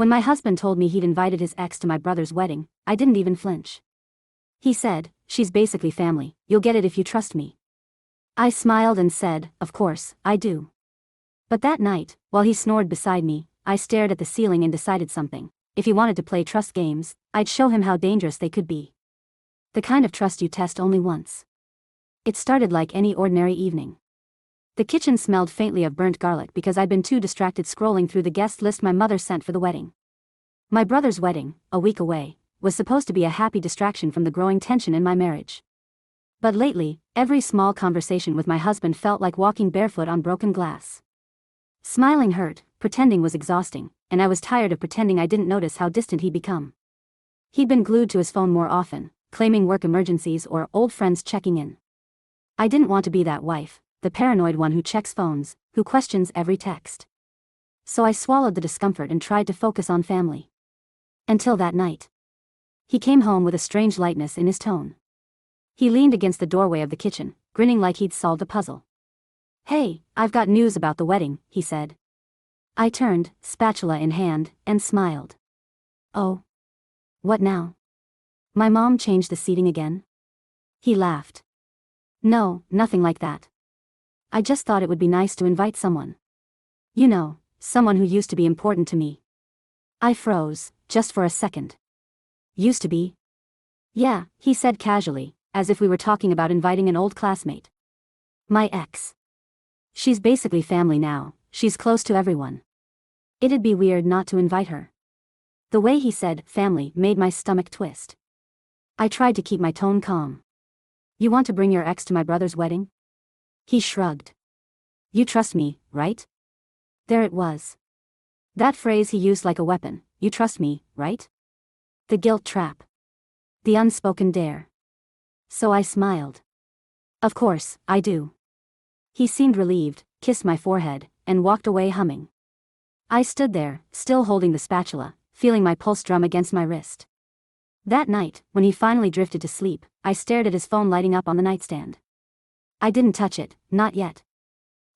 When my husband told me he'd invited his ex to my brother's wedding, I didn't even flinch. He said, "She's basically family, you'll get it if you trust me." I smiled and said, "Of course, I do." But that night, while he snored beside me, I stared at the ceiling and decided something. If he wanted to play trust games, I'd show him how dangerous they could be. The kind of trust you test only once. It started like any ordinary evening. The kitchen smelled faintly of burnt garlic because I'd been too distracted scrolling through the guest list my mother sent for the wedding. My brother's wedding, a week away, was supposed to be a happy distraction from the growing tension in my marriage. But lately, every small conversation with my husband felt like walking barefoot on broken glass. Smiling hurt, pretending was exhausting, and I was tired of pretending I didn't notice how distant he'd become. He'd been glued to his phone more often, claiming work emergencies or old friends checking in. I didn't want to be that wife, the paranoid one who checks phones, who questions every text. So I swallowed the discomfort and tried to focus on family. Until that night. He came home with a strange lightness in his tone. He leaned against the doorway of the kitchen, grinning like he'd solved a puzzle. "Hey, I've got news about the wedding," he said. I turned, spatula in hand, and smiled. "Oh? What now? My mom changed the seating again?" He laughed. "No, nothing like that. I just thought it would be nice to invite someone. You know, someone who used to be important to me." I froze, just for a second. "Used to be?" "Yeah," he said casually, as if we were talking about inviting an old classmate. "My ex. She's basically family now, she's close to everyone. It'd be weird not to invite her." The way he said family made my stomach twist. I tried to keep my tone calm. "You want to bring your ex to my brother's wedding?" He shrugged. "You trust me, right?" There it was. That phrase he used like a weapon. "You trust me, right?" The guilt trap. The unspoken dare. So I smiled. "Of course, I do." He seemed relieved, kissed my forehead, and walked away humming. I stood there, still holding the spatula, feeling my pulse drum against my wrist. That night, when he finally drifted to sleep, I stared at his phone lighting up on the nightstand. I didn't touch it, not yet.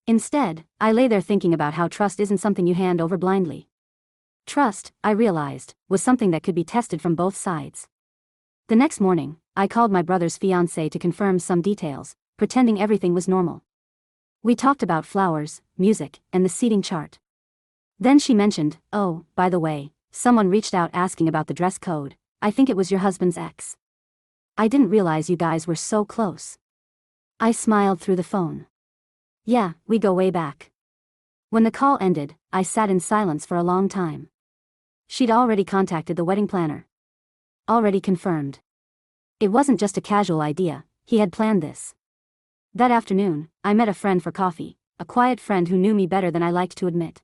Instead, I lay there thinking about how trust isn't something you hand over blindly. Trust, I realized, was something that could be tested from both sides. The next morning, I called my brother's fiancée to confirm some details, pretending everything was normal. We talked about flowers, music, and the seating chart. Then she mentioned, "Oh, by the way, someone reached out asking about the dress code. I think it was your husband's ex. I didn't realize you guys were so close." I smiled through the phone. "Yeah, we go way back." When the call ended, I sat in silence for a long time. She'd already contacted the wedding planner. Already confirmed. It wasn't just a casual idea, he had planned this. That afternoon, I met a friend for coffee, a quiet friend who knew me better than I liked to admit.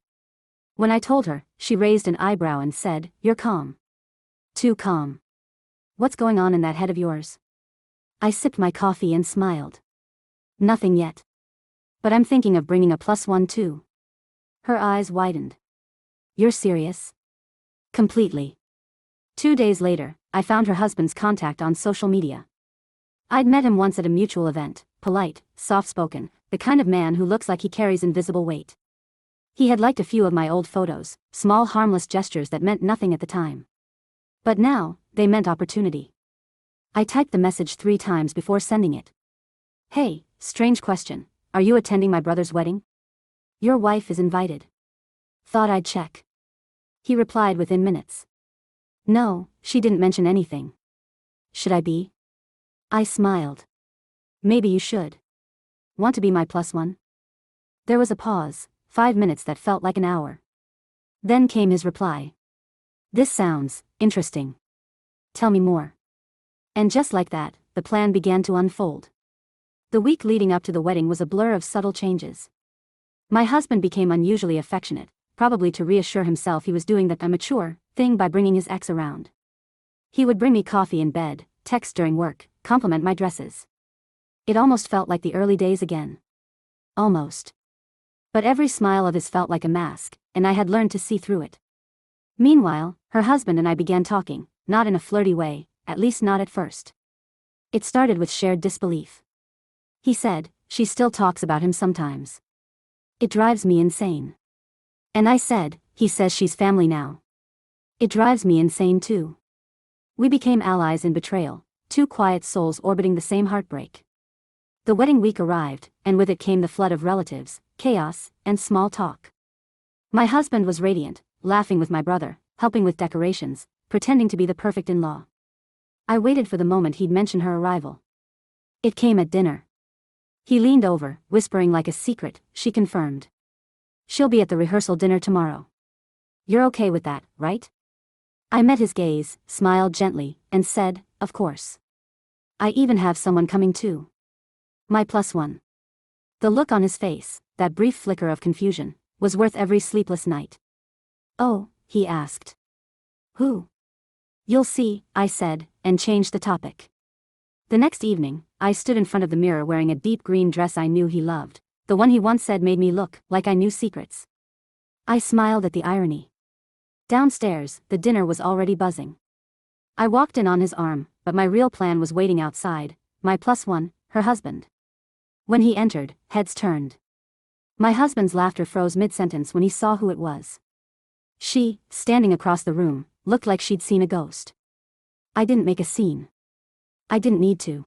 When I told her, she raised an eyebrow and said, "You're calm. Too calm. What's going on in that head of yours?" I sipped my coffee and smiled. "Nothing yet. But I'm thinking of bringing a +1 too." Her eyes widened. "You're serious?" "Completely." 2 days later, I found her husband's contact on social media. I'd met him once at a mutual event, polite, soft-spoken, the kind of man who looks like he carries invisible weight. He had liked a few of my old photos, small harmless gestures that meant nothing at the time. But now, they meant opportunity. I typed the message 3 times before sending it. "Hey, strange question. Are you attending my brother's wedding? Your wife is invited. Thought I'd check." He replied within minutes. "No, she didn't mention anything." "Should I be?" I smiled. "Maybe you should. Want to be my +1? There was a pause, 5 minutes that felt like an hour. Then came his reply. "This sounds interesting. Tell me more." And just like that, the plan began to unfold. The week leading up to the wedding was a blur of subtle changes. My husband became unusually affectionate, probably to reassure himself he was doing that immature thing by bringing his ex around. He would bring me coffee in bed, text during work, compliment my dresses. It almost felt like the early days again. Almost. But every smile of his felt like a mask, and I had learned to see through it. Meanwhile, her husband and I began talking, not in a flirty way, at least not at first. It started with shared disbelief. He said, "She still talks about him sometimes. It drives me insane." And I said, "He says she's family now." It drives me insane too. We became allies in betrayal, two quiet souls orbiting the same heartbreak. The wedding week arrived, and with it came the flood of relatives, chaos, and small talk. My husband was radiant, laughing with my brother, helping with decorations, pretending to be the perfect in-law. I waited for the moment he'd mention her arrival. It came at dinner. He leaned over, whispering like a secret, she confirmed. She'll be at the rehearsal dinner tomorrow. You're okay with that, right? I met his gaze, smiled gently, and said, of course. I even have someone coming too. My +1. The look on his face, that brief flicker of confusion, was worth every sleepless night. Oh, he asked. Who? You'll see, I said, and changed the topic. The next evening, I stood in front of the mirror wearing a deep green dress I knew he loved, the one he once said made me look like I knew secrets. I smiled at the irony. Downstairs, the dinner was already buzzing. I walked in on his arm, but my real plan was waiting outside, my +1, her husband. When he entered, heads turned. My husband's laughter froze mid-sentence when he saw who it was. She, standing across the room, looked like she'd seen a ghost. I didn't make a scene. I didn't need to.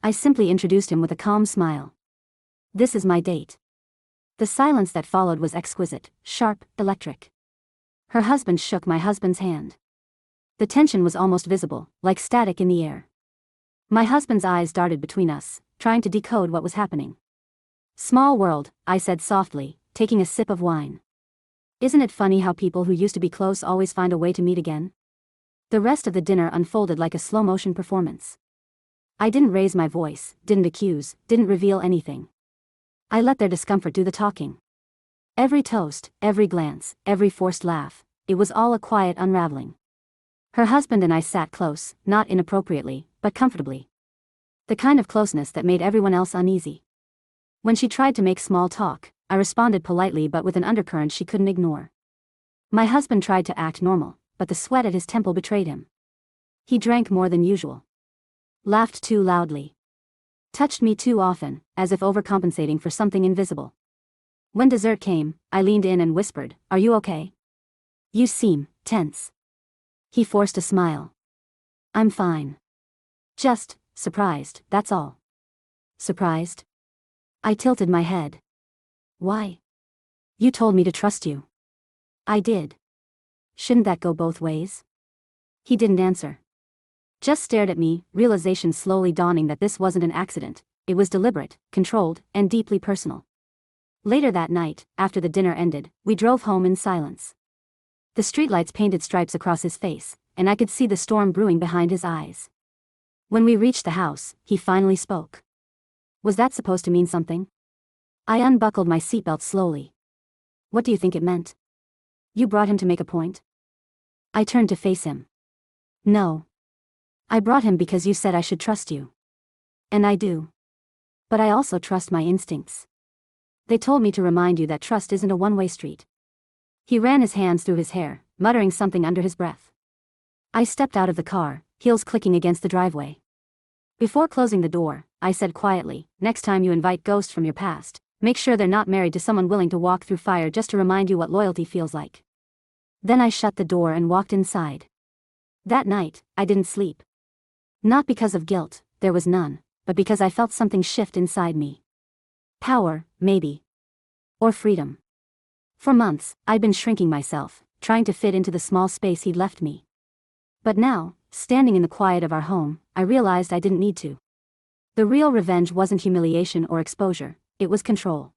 I simply introduced him with a calm smile. This is my date. The silence that followed was exquisite, sharp, electric. Her husband shook my husband's hand. The tension was almost visible, like static in the air. My husband's eyes darted between us, trying to decode what was happening. Small world, I said softly, taking a sip of wine. Isn't it funny how people who used to be close always find a way to meet again? The rest of the dinner unfolded like a slow-motion performance. I didn't raise my voice, didn't accuse, didn't reveal anything. I let their discomfort do the talking. Every toast, every glance, every forced laugh, it was all a quiet unraveling. Her husband and I sat close, not inappropriately, but comfortably. The kind of closeness that made everyone else uneasy. When she tried to make small talk, I responded politely but with an undercurrent she couldn't ignore. My husband tried to act normal, but the sweat at his temple betrayed him. He drank more than usual. Laughed too loudly. Touched me too often, as if overcompensating for something invisible. When dessert came, I leaned in and whispered, "Are you okay? You seem tense." He forced a smile. "I'm fine. Just surprised, that's all." Surprised? I tilted my head. Why? You told me to trust you. I did. Shouldn't that go both ways? He didn't answer. Just stared at me, realization slowly dawning that this wasn't an accident, it was deliberate, controlled, and deeply personal. Later that night, after the dinner ended, we drove home in silence. The streetlights painted stripes across his face, and I could see the storm brewing behind his eyes. When we reached the house, he finally spoke. Was that supposed to mean something? I unbuckled my seatbelt slowly. What do you think it meant? You brought him to make a point? I turned to face him. No. I brought him because you said I should trust you. And I do. But I also trust my instincts. They told me to remind you that trust isn't a one-way street. He ran his hands through his hair, muttering something under his breath. I stepped out of the car, heels clicking against the driveway. Before closing the door, I said quietly, next time you invite ghosts from your past, make sure they're not married to someone willing to walk through fire just to remind you what loyalty feels like. Then I shut the door and walked inside. That night, I didn't sleep. Not because of guilt, there was none, but because I felt something shift inside me. Power, maybe. Or freedom. For months, I'd been shrinking myself, trying to fit into the small space he'd left me. But now, standing in the quiet of our home, I realized I didn't need to. The real revenge wasn't humiliation or exposure, it was control.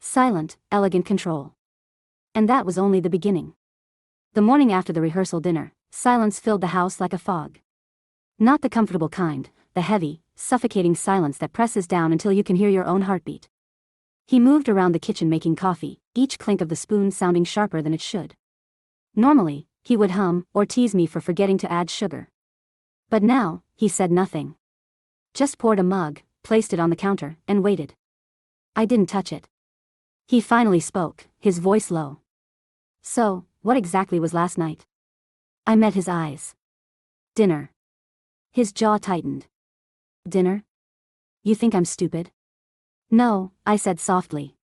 Silent, elegant control. And that was only the beginning. The morning after the rehearsal dinner, silence filled the house like a fog. Not the comfortable kind, the heavy, suffocating silence that presses down until you can hear your own heartbeat. He moved around the kitchen making coffee, each clink of the spoon sounding sharper than it should. Normally, he would hum or tease me for forgetting to add sugar. But now, he said nothing. Just poured a mug, placed it on the counter, and waited. I didn't touch it. He finally spoke, his voice low. So, what exactly was last night? I met his eyes. Dinner. His jaw tightened. Dinner? You think I'm stupid? No, I said softly.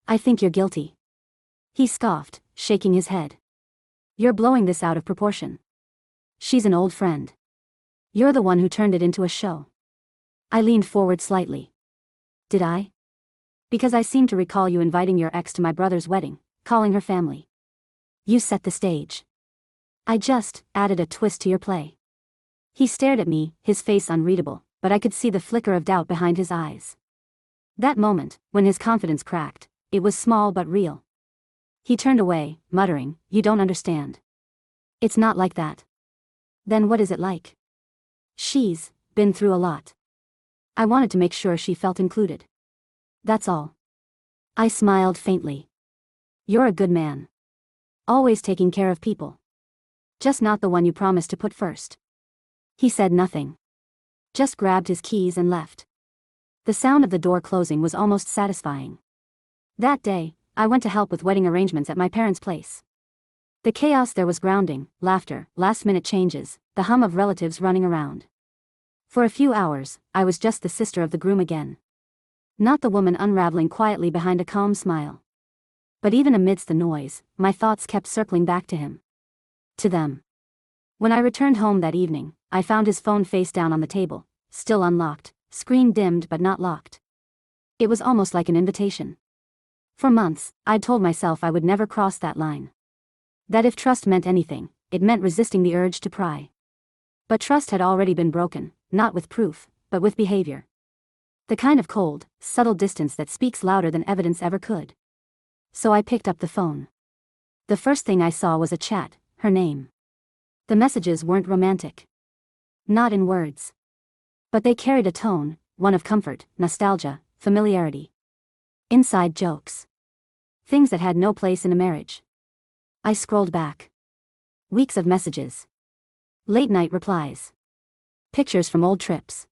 I think you're guilty. He scoffed, shaking his head. You're blowing this out of proportion. She's an old friend. You're the one who turned it into a show. I leaned forward slightly. Did I? Because I seem to recall you inviting your ex to my brother's wedding, calling her family. You set the stage. I just added a twist to your play. He stared at me, his face unreadable, but I could see the flicker of doubt behind his eyes. That moment, when his confidence cracked, it was small but real. He turned away, muttering, "You don't understand. It's not like that." Then what is it like? She's been through a lot. I wanted to make sure she felt included. That's all. I smiled faintly. You're a good man. Always taking care of people. Just not the one you promised to put first. He said nothing. Just grabbed his keys and left. The sound of the door closing was almost satisfying. That day, I went to help with wedding arrangements at my parents' place. The chaos there was grounding, laughter, last-minute changes, the hum of relatives running around. For a few hours, I was just the sister of the groom again. Not the woman unraveling quietly behind a calm smile. But even amidst the noise, my thoughts kept circling back to him. To them. When I returned home that evening, I found his phone face down on the table, still unlocked, screen dimmed but not locked. It was almost like an invitation. For months, I'd told myself I would never cross that line. That if trust meant anything, it meant resisting the urge to pry. But trust had already been broken, not with proof, but with behavior. The kind of cold, subtle distance that speaks louder than evidence ever could. So I picked up the phone. The first thing I saw was a chat, her name. The messages weren't romantic. Not in words. But they carried a tone, one of comfort, nostalgia, familiarity. Inside jokes. Things that had no place in a marriage. I scrolled back. Weeks of messages. Late-night replies. Pictures from old trips.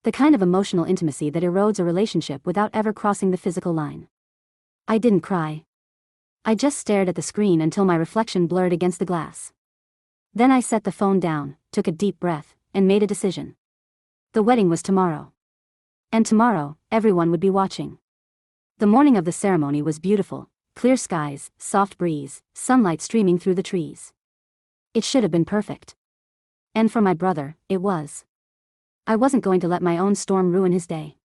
The kind of emotional intimacy that erodes a relationship without ever crossing the physical line. I didn't cry. I just stared at the screen until my reflection blurred against the glass. Then I set the phone down, took a deep breath, and made a decision. The wedding was tomorrow. And tomorrow, everyone would be watching. The morning of the ceremony was beautiful, clear skies, soft breeze, sunlight streaming through the trees. It should have been perfect. And for my brother, it was. I wasn't going to let my own storm ruin his day.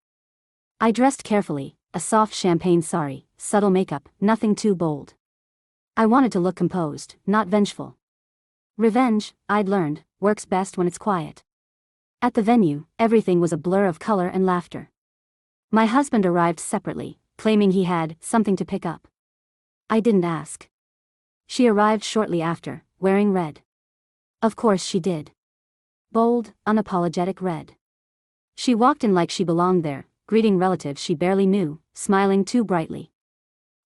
I dressed carefully, a soft champagne sari, subtle makeup, nothing too bold. I wanted to look composed, not vengeful. Revenge, I'd learned, works best when it's quiet. At the venue, everything was a blur of color and laughter. My husband arrived separately, claiming he had something to pick up. I didn't ask. She arrived shortly after, wearing red. Of course she did. Bold, unapologetic red. She walked in like she belonged there, greeting relatives she barely knew, smiling too brightly.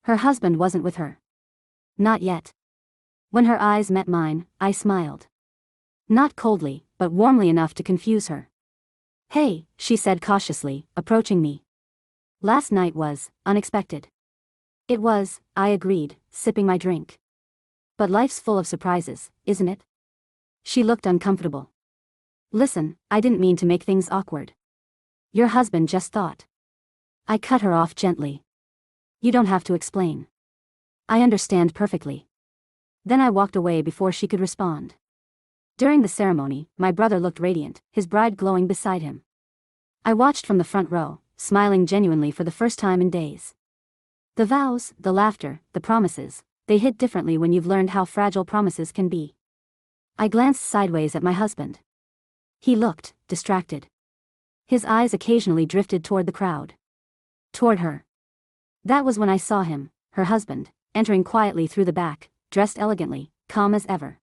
Her husband wasn't with her. Not yet. When her eyes met mine, I smiled. Not coldly, but warmly enough to confuse her. "Hey," she said cautiously, approaching me. "Last night was unexpected." "It was," I agreed, sipping my drink. "But life's full of surprises, isn't it?" She looked uncomfortable. "Listen, I didn't mean to make things awkward. Your husband just thought." I cut her off gently. "You don't have to explain. I understand perfectly." Then I walked away before she could respond. During the ceremony, my brother looked radiant, his bride glowing beside him. I watched from the front row, smiling genuinely for the first time in days. The vows, the laughter, the promises, they hit differently when you've learned how fragile promises can be. I glanced sideways at my husband. He looked distracted. His eyes occasionally drifted toward the crowd. Toward her. That was when I saw him, her husband, entering quietly through the back, dressed elegantly, calm as ever.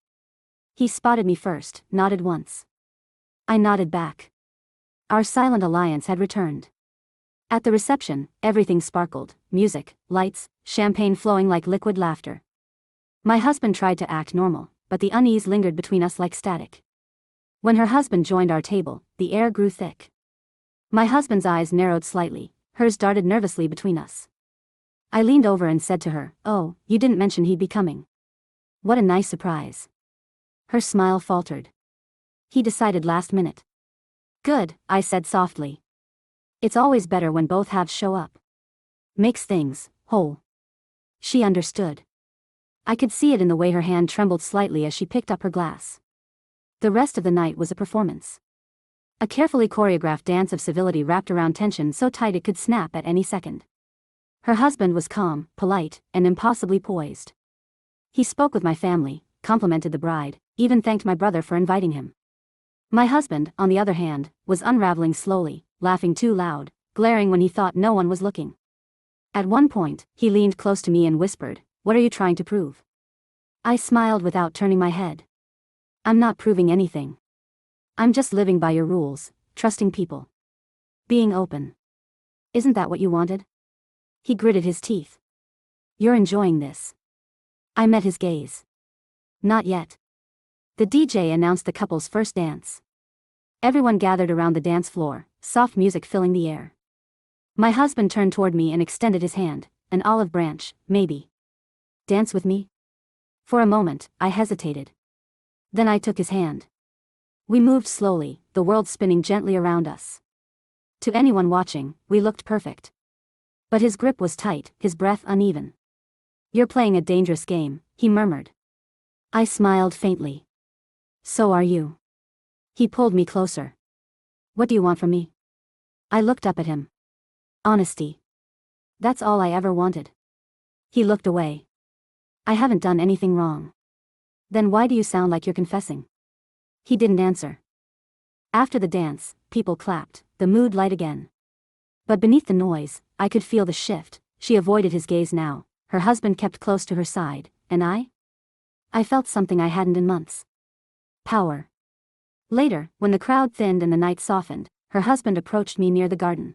He spotted me first, nodded once. I nodded back. Our silent alliance had returned. At the reception, everything sparkled, music, lights, champagne flowing like liquid laughter. My husband tried to act normal, but the unease lingered between us like static. When her husband joined our table, the air grew thick. My husband's eyes narrowed slightly, hers darted nervously between us. I leaned over and said to her, "Oh, you didn't mention he'd be coming. What a nice surprise." Her smile faltered. "He decided last minute." "Good," I said softly. "It's always better when both halves show up. Makes things whole." She understood. I could see it in the way her hand trembled slightly as she picked up her glass. The rest of the night was a performance. A carefully choreographed dance of civility wrapped around tension so tight it could snap at any second. Her husband was calm, polite, and impossibly poised. He spoke with my family, complimented the bride, even thanked my brother for inviting him. My husband, on the other hand, was unraveling slowly, laughing too loud, glaring when he thought no one was looking. At one point, he leaned close to me and whispered, "What are you trying to prove?" I smiled without turning my head. "I'm not proving anything. I'm just living by your rules, trusting people. Being open. Isn't that what you wanted?" He gritted his teeth. "You're enjoying this." I met his gaze. "Not yet." The DJ announced the couple's first dance. Everyone gathered around the dance floor, soft music filling the air. My husband turned toward me and extended his hand, an olive branch, maybe. "Dance with me?" For a moment, I hesitated. Then I took his hand. We moved slowly, the world spinning gently around us. To anyone watching, we looked perfect. But his grip was tight, his breath uneven. "You're playing a dangerous game," he murmured. I smiled faintly. "So are you." He pulled me closer. "What do you want from me?" I looked up at him. "Honesty. That's all I ever wanted." He looked away. "I haven't done anything wrong." "Then why do you sound like you're confessing?" He didn't answer. After the dance, people clapped, the mood light again. But beneath the noise, I could feel the shift. She avoided his gaze now, her husband kept close to her side, and I felt something I hadn't in months. Power. Later, when the crowd thinned and the night softened, her husband approached me near the garden.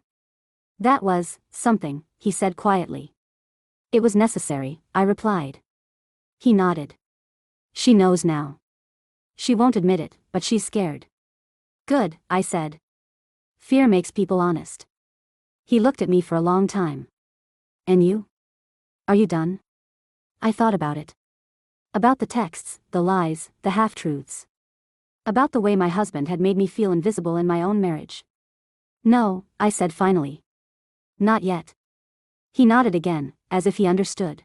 "That was something," he said quietly. "It was necessary," I replied. He nodded. "She knows now. She won't admit it, but she's scared." "Good," I said. "Fear makes people honest." He looked at me for a long time. "And you? Are you done?" I thought about it. About the texts, the lies, the half-truths. About the way my husband had made me feel invisible in my own marriage. "No," I said finally. "Not yet." He nodded again, as if he understood.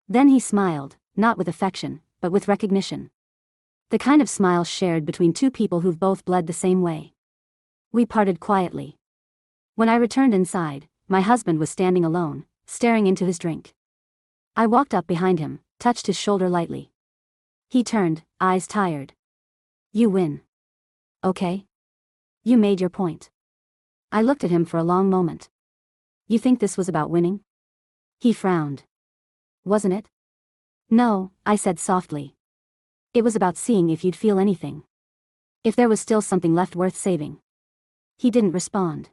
Then he smiled, not with affection, but with recognition. The kind of smile shared between two people who've both bled the same way. We parted quietly. When I returned inside, my husband was standing alone, staring into his drink. I walked up behind him, touched his shoulder lightly. He turned, eyes tired. "You win. Okay? You made your point." I looked at him for a long moment. "You think this was about winning?" He frowned. "Wasn't it?" "No," I said softly. "It was about seeing if you'd feel anything. If there was still something left worth saving." He didn't respond.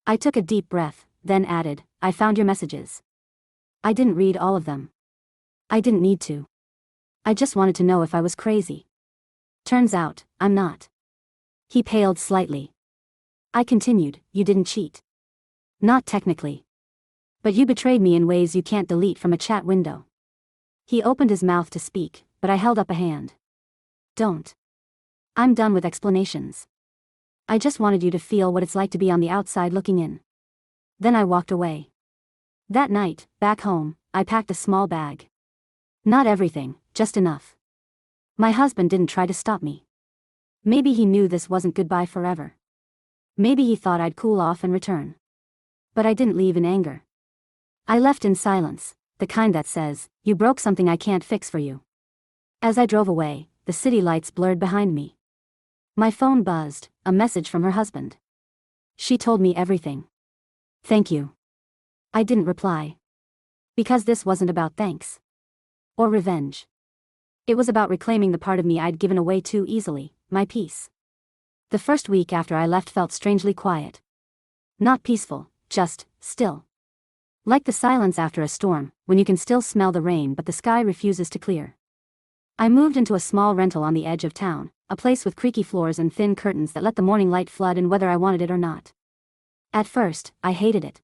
I took a deep breath, then added, "I found your messages. I didn't read all of them. I didn't need to. I just wanted to know if I was crazy. Turns out, I'm not." He paled slightly. I continued, "You didn't cheat. Not technically. But you betrayed me in ways you can't delete from a chat window." He opened his mouth to speak, but I held up a hand. "Don't. I'm done with explanations. I just wanted you to feel what it's like to be on the outside looking in." Then I walked away. That night, back home, I packed a small bag. Not everything, just enough. My husband didn't try to stop me. Maybe he knew this wasn't goodbye forever. Maybe he thought I'd cool off and return. But I didn't leave in anger. I left in silence, the kind that says, "You broke something I can't fix for you." As I drove away, the city lights blurred behind me. My phone buzzed, a message from her husband. "She told me everything. Thank you." I didn't reply. Because this wasn't about thanks. Or revenge. It was about reclaiming the part of me I'd given away too easily, my peace. The first week after I left felt strangely quiet. Not peaceful, just still. Like the silence after a storm, when you can still smell the rain but the sky refuses to clear. I moved into a small rental on the edge of town, a place with creaky floors and thin curtains that let the morning light flood in whether I wanted it or not. At first, I hated it.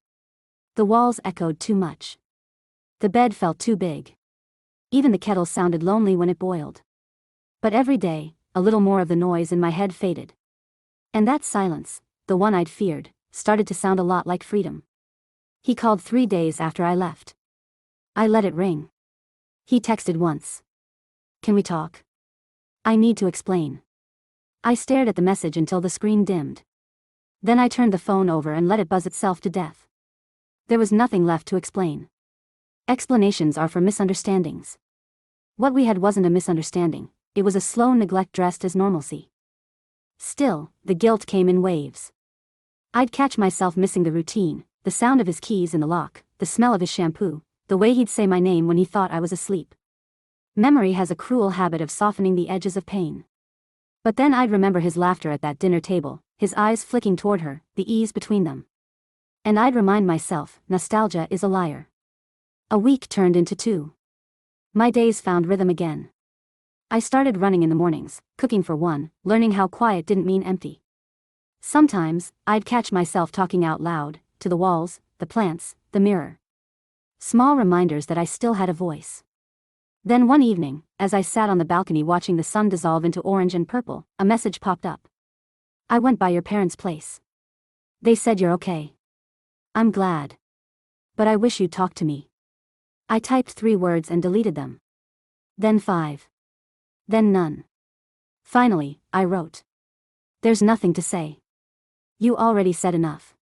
The walls echoed too much. The bed felt too big. Even the kettle sounded lonely when it boiled. But every day, a little more of the noise in my head faded. And that silence, the one I'd feared, started to sound a lot like freedom. He called 3 days after I left. I let it ring. He texted once. Can we talk? I need to explain. I stared at the message until the screen dimmed. Then I turned the phone over and let it buzz itself to death. There was nothing left to explain. Explanations are for misunderstandings. What we had wasn't a misunderstanding, it was a slow neglect dressed as normalcy. Still, the guilt came in waves. I'd catch myself missing the routine, the sound of his keys in the lock, the smell of his shampoo, the way he'd say my name when he thought I was asleep. Memory has a cruel habit of softening the edges of pain. But then I'd remember his laughter at that dinner table, his eyes flicking toward her, the ease between them. And I'd remind myself, nostalgia is a liar. A week turned into 2. My days found rhythm again. I started running in the mornings, cooking for one, learning how quiet didn't mean empty. Sometimes, I'd catch myself talking out loud, to the walls, the plants, the mirror. Small reminders that I still had a voice. Then one evening, as I sat on the balcony watching the sun dissolve into orange and purple, a message popped up. I went by your parents' place. They said you're okay. I'm glad. But I wish you'd talk to me. I typed 3 words and deleted them. Then 5. Then none. Finally, I wrote. There's nothing to say. You already said enough.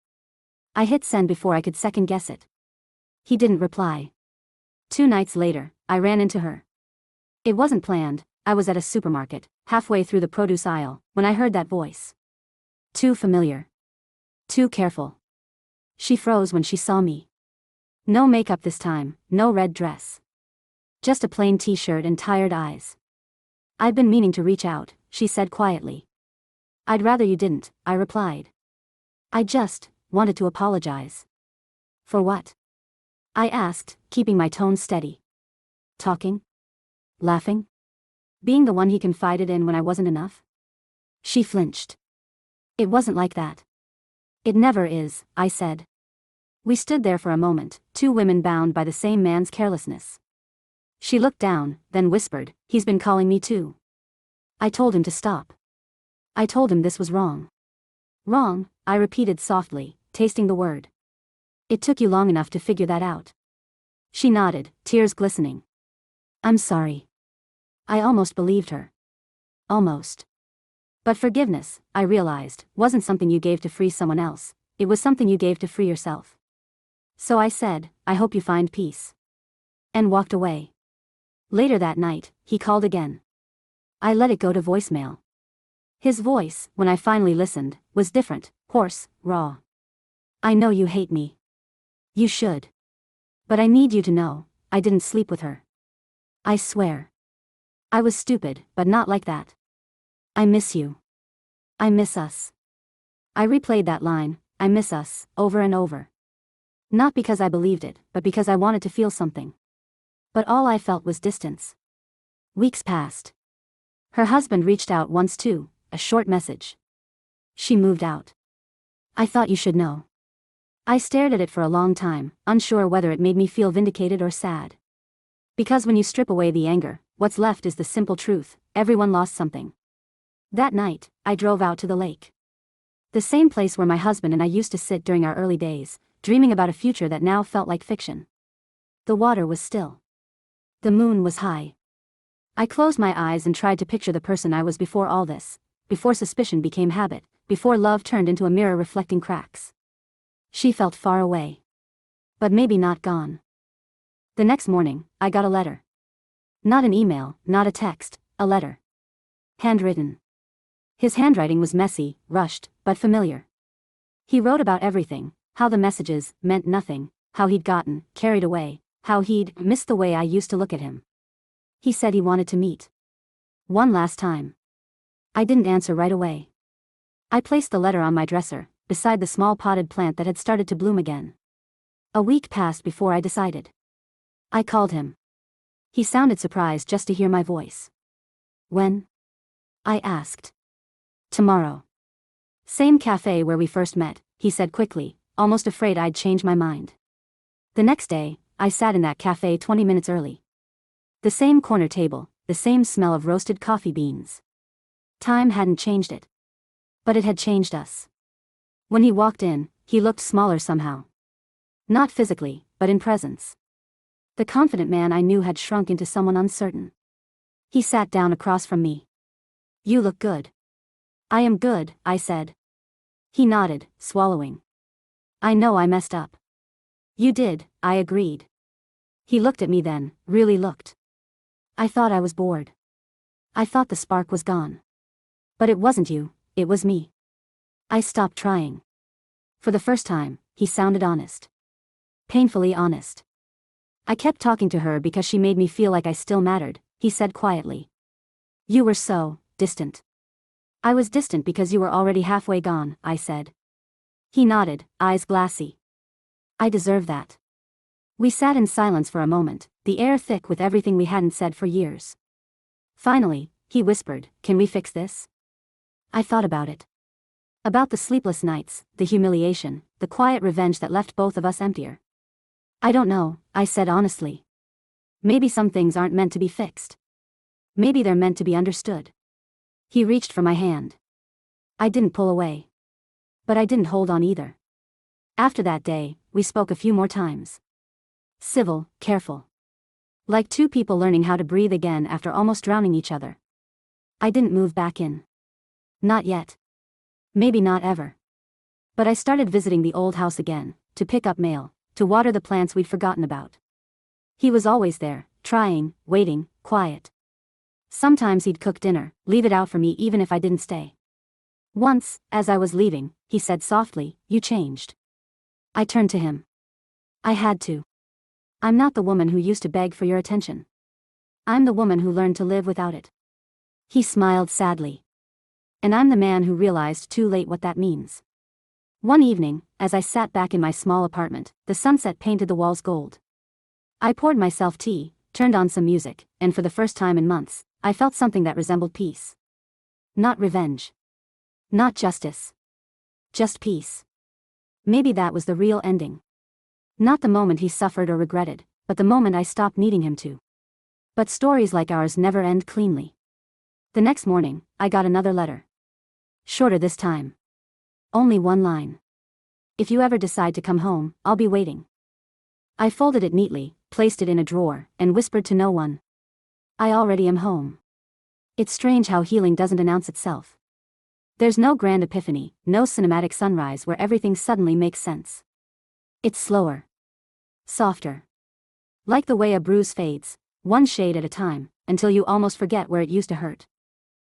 I hit send before I could second guess it. He didn't reply. 2 nights later, I ran into her. It wasn't planned. I was at a supermarket, halfway through the produce aisle, when I heard that voice. Too familiar. Too careful. She froze when she saw me. No makeup this time, no red dress. Just a plain t-shirt and tired eyes. I've been meaning to reach out, she said quietly. I'd rather you didn't, I replied. I just wanted to apologize. For what? I asked, keeping my tone steady. Talking? Laughing? Being the one he confided in when I wasn't enough? She flinched. It wasn't like that. It never is, I said. We stood there for a moment, 2 women bound by the same man's carelessness. She looked down, then whispered, he's been calling me too. I told him to stop. I told him this was wrong. Wrong, I repeated softly, tasting the word. It took you long enough to figure that out. She nodded, tears glistening. I'm sorry. I almost believed her. Almost. But forgiveness, I realized, wasn't something you gave to free someone else, it was something you gave to free yourself. So I said, I hope you find peace. And walked away. Later that night, he called again. I let it go to voicemail. His voice, when I finally listened, was different, hoarse, raw. I know you hate me. You should. But I need you to know, I didn't sleep with her. I swear. I was stupid, but not like that. I miss you. I miss us. I replayed that line, I miss us, over and over. Not because I believed it, but because I wanted to feel something. But all I felt was distance. Weeks passed. Her husband reached out once too, a short message. She moved out. I thought you should know. I stared at it for a long time, unsure whether it made me feel vindicated or sad. Because when you strip away the anger, what's left is the simple truth, everyone lost something. That night, I drove out to the lake. The same place where my husband and I used to sit during our early days, dreaming about a future that now felt like fiction. The water was still. The moon was high. I closed my eyes and tried to picture the person I was before all this, before suspicion became habit, before love turned into a mirror reflecting cracks. She felt far away. But maybe not gone. The next morning, I got a letter. Not an email, not a text, a letter. Handwritten. His handwriting was messy, rushed, but familiar. He wrote about everything, how the messages meant nothing, how he'd gotten carried away, how he'd missed the way I used to look at him. He said he wanted to meet. One last time. I didn't answer right away. I placed the letter on my dresser, beside the small potted plant that had started to bloom again. A week passed before I decided. I called him. He sounded surprised just to hear my voice. When? I asked. Tomorrow. Same cafe where we first met, he said quickly, almost afraid I'd change my mind. The next day, I sat in that cafe 20 minutes early. The same corner table, the same smell of roasted coffee beans. Time hadn't changed it. But it had changed us. When he walked in, he looked smaller somehow. Not physically, but in presence. The confident man I knew had shrunk into someone uncertain. He sat down across from me. You look good. I am good, I said. He nodded, swallowing. I know I messed up. You did, I agreed. He looked at me then, really looked. I thought I was bored. I thought the spark was gone. But it wasn't you, it was me. I stopped trying. For the first time, he sounded honest. Painfully honest. I kept talking to her because she made me feel like I still mattered, he said quietly. You were so distant. I was distant because you were already halfway gone, I said. He nodded, eyes glassy. I deserve that. We sat in silence for a moment, the air thick with everything we hadn't said for years. Finally, he whispered, can we fix this? I thought about it. About the sleepless nights, the humiliation, the quiet revenge that left both of us emptier. I don't know, I said honestly. Maybe some things aren't meant to be fixed. Maybe they're meant to be understood. He reached for my hand. I didn't pull away. But I didn't hold on either. After that day, we spoke a few more times. Civil, careful. Like two people learning how to breathe again after almost drowning each other. I didn't move back in. Not yet. Maybe not ever. But I started visiting the old house again, to pick up mail, to water the plants we'd forgotten about. He was always there, trying, waiting, quiet. Sometimes he'd cook dinner, leave it out for me even if I didn't stay. Once, as I was leaving, he said softly, you changed. I turned to him. I had to. I'm not the woman who used to beg for your attention. I'm the woman who learned to live without it. He smiled sadly. And I'm the man who realized too late what that means. One evening, as I sat back in my small apartment, the sunset painted the walls gold. I poured myself tea, turned on some music, and for the first time in months, I felt something that resembled peace. Not revenge. Not justice. Just peace. Maybe that was the real ending. Not the moment he suffered or regretted, but the moment I stopped needing him to. But stories like ours never end cleanly. The next morning, I got another letter. Shorter this time. Only one line. If you ever decide to come home, I'll be waiting. I folded it neatly, placed it in a drawer, and whispered to no one. I already am home. It's strange how healing doesn't announce itself. There's no grand epiphany, no cinematic sunrise where everything suddenly makes sense. It's slower. Softer. Like the way a bruise fades, one shade at a time, until you almost forget where it used to hurt.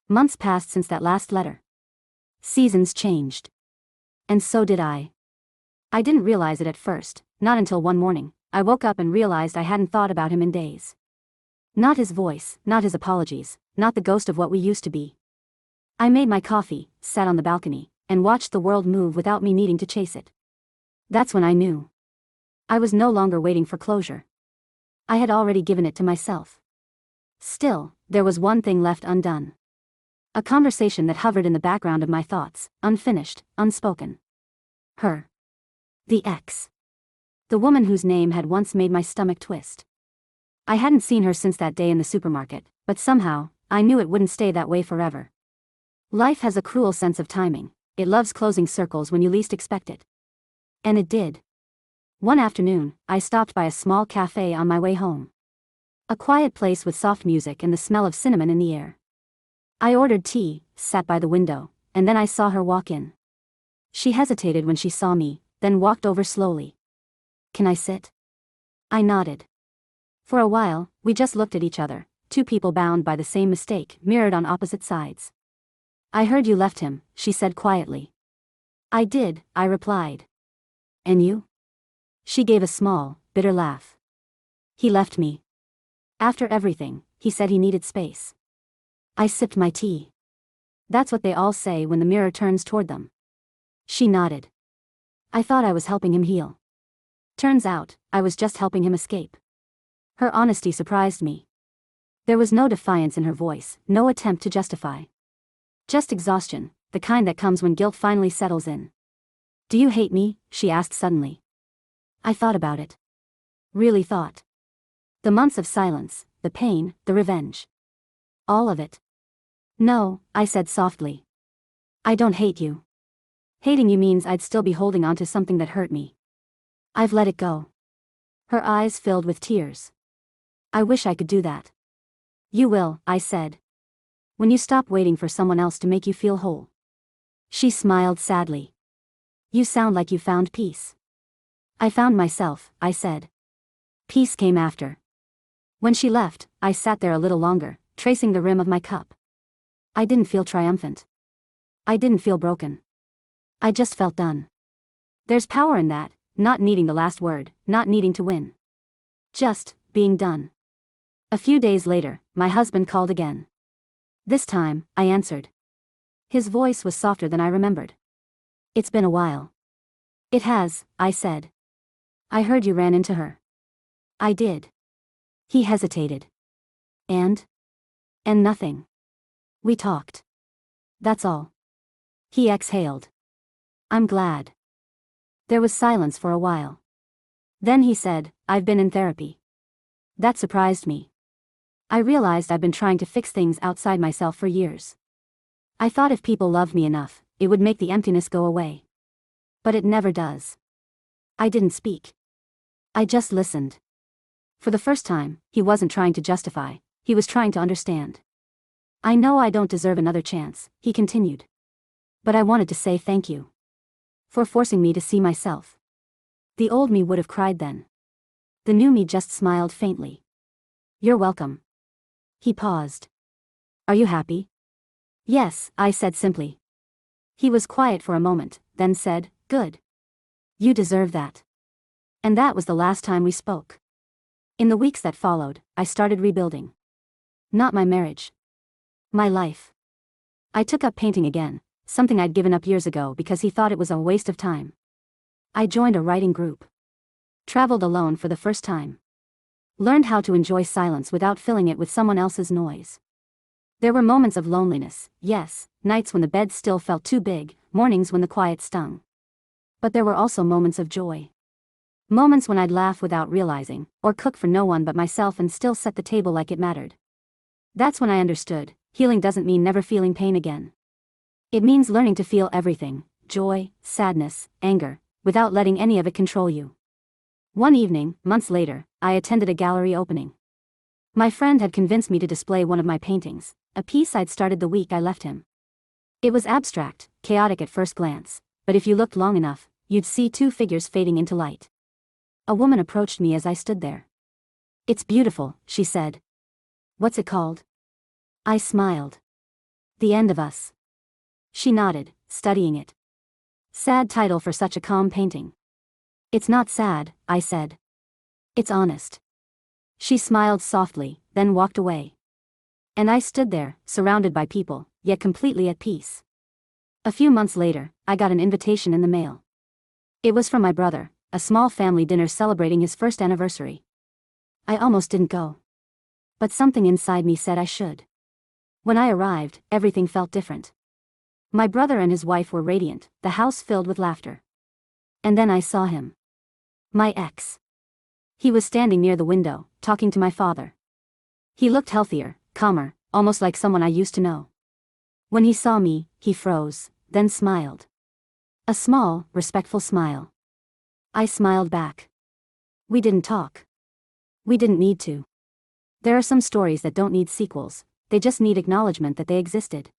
Months passed since that last letter. Seasons changed. And so did I. I didn't realize it at first, not until one morning, I woke up and realized I hadn't thought about him in days. Not his voice, not his apologies, not the ghost of what we used to be. I made my coffee, sat on the balcony, and watched the world move without me needing to chase it. That's when I knew. I was no longer waiting for closure. I had already given it to myself. Still, there was one thing left undone. A conversation that hovered in the background of my thoughts, unfinished, unspoken. Her. The ex. The woman whose name had once made my stomach twist. I hadn't seen her since that day in the supermarket, but somehow, I knew it wouldn't stay that way forever. Life has a cruel sense of timing, it loves closing circles when you least expect it. And it did. One afternoon, I stopped by a small cafe on my way home. A quiet place with soft music and the smell of cinnamon in the air. I ordered tea, sat by the window, and then I saw her walk in. She hesitated when she saw me, then walked over slowly. Can I sit? I nodded. For a while, we just looked at each other, two people bound by the same mistake, mirrored on opposite sides. I heard you left him, she said quietly. I did, I replied. And you? She gave a small, bitter laugh. He left me. After everything, he said he needed space. I sipped my tea. That's what they all say when the mirror turns toward them. She nodded. I thought I was helping him heal. Turns out, I was just helping him escape. Her honesty surprised me. There was no defiance in her voice, no attempt to justify. Just exhaustion, the kind that comes when guilt finally settles in. Do you hate me? She asked suddenly. I thought about it. Really thought. The months of silence, the pain, the revenge. All of it. No, I said softly. I don't hate you. Hating you means I'd still be holding on to something that hurt me. I've let it go. Her eyes filled with tears. I wish I could do that. You will, I said. When you stop waiting for someone else to make you feel whole. She smiled sadly. You sound like you found peace. I found myself, I said. Peace came after. When she left, I sat there a little longer, tracing the rim of my cup. I didn't feel triumphant. I didn't feel broken. I just felt done. There's power in that, not needing the last word, not needing to win. Just being done. A few days later, my husband called again. This time, I answered. His voice was softer than I remembered. It's been a while. It has, I said. I heard you ran into her. I did. He hesitated. And nothing. We talked. That's all. He exhaled. I'm glad. There was silence for a while. Then he said, I've been in therapy. That surprised me. I realized I'd been trying to fix things outside myself for years. I thought if people loved me enough, it would make the emptiness go away. But it never does. I didn't speak. I just listened. For the first time, he wasn't trying to justify, he was trying to understand. I know I don't deserve another chance, he continued. But I wanted to say thank you. For forcing me to see myself. The old me would have cried then. The new me just smiled faintly. You're welcome. He paused. Are you happy? Yes, I said simply. He was quiet for a moment, then said, good. You deserve that. And that was the last time we spoke. In the weeks that followed, I started rebuilding. Not my marriage. My life. I took up painting again, something I'd given up years ago because he thought it was a waste of time. I joined a writing group. Traveled alone for the first time. Learned how to enjoy silence without filling it with someone else's noise. There were moments of loneliness, yes, nights when the bed still felt too big, mornings when the quiet stung. But there were also moments of joy. Moments when I'd laugh without realizing, or cook for no one but myself and still set the table like it mattered. That's when I understood, healing doesn't mean never feeling pain again. It means learning to feel everything, joy, sadness, anger, without letting any of it control you. One evening, months later, I attended a gallery opening. My friend had convinced me to display one of my paintings, a piece I'd started the week I left him. It was abstract, chaotic at first glance, but if you looked long enough, you'd see two figures fading into light. A woman approached me as I stood there. It's beautiful, she said. What's it called? I smiled. The End of Us. She nodded, studying it. Sad title for such a calm painting. It's not sad, I said. It's honest. She smiled softly, then walked away. And I stood there, surrounded by people, yet completely at peace. A few months later, I got an invitation in the mail. It was from my brother, a small family dinner celebrating his first anniversary. I almost didn't go. But something inside me said I should. When I arrived, everything felt different. My brother and his wife were radiant, the house filled with laughter. And then I saw him. My ex. He was standing near the window, talking to my father. He looked healthier, calmer, almost like someone I used to know. When he saw me, he froze, then smiled. A small, respectful smile. I smiled back. We didn't talk. We didn't need to. There are some stories that don't need sequels, they just need acknowledgement that they existed.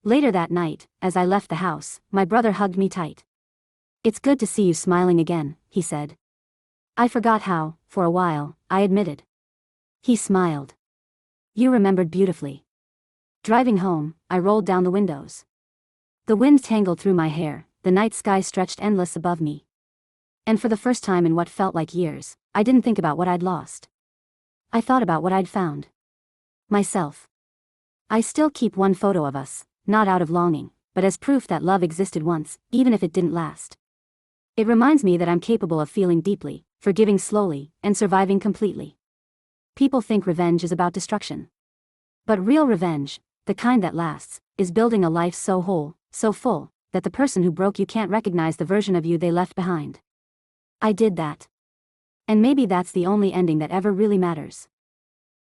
Later that night, as I left the house, my brother hugged me tight. It's good to see you smiling again, he said. I forgot how, for a while, I admitted. He smiled. You remembered beautifully. Driving home, I rolled down the windows. The wind tangled through my hair, the night sky stretched endless above me. And for the first time in what felt like years, I didn't think about what I'd lost. I thought about what I'd found. Myself. I still keep one photo of us, not out of longing, but as proof that love existed once, even if it didn't last. It reminds me that I'm capable of feeling deeply, forgiving slowly, and surviving completely. People think revenge is about destruction. But real revenge, the kind that lasts, is building a life so whole, so full, that the person who broke you can't recognize the version of you they left behind. I did that. And maybe that's the only ending that ever really matters.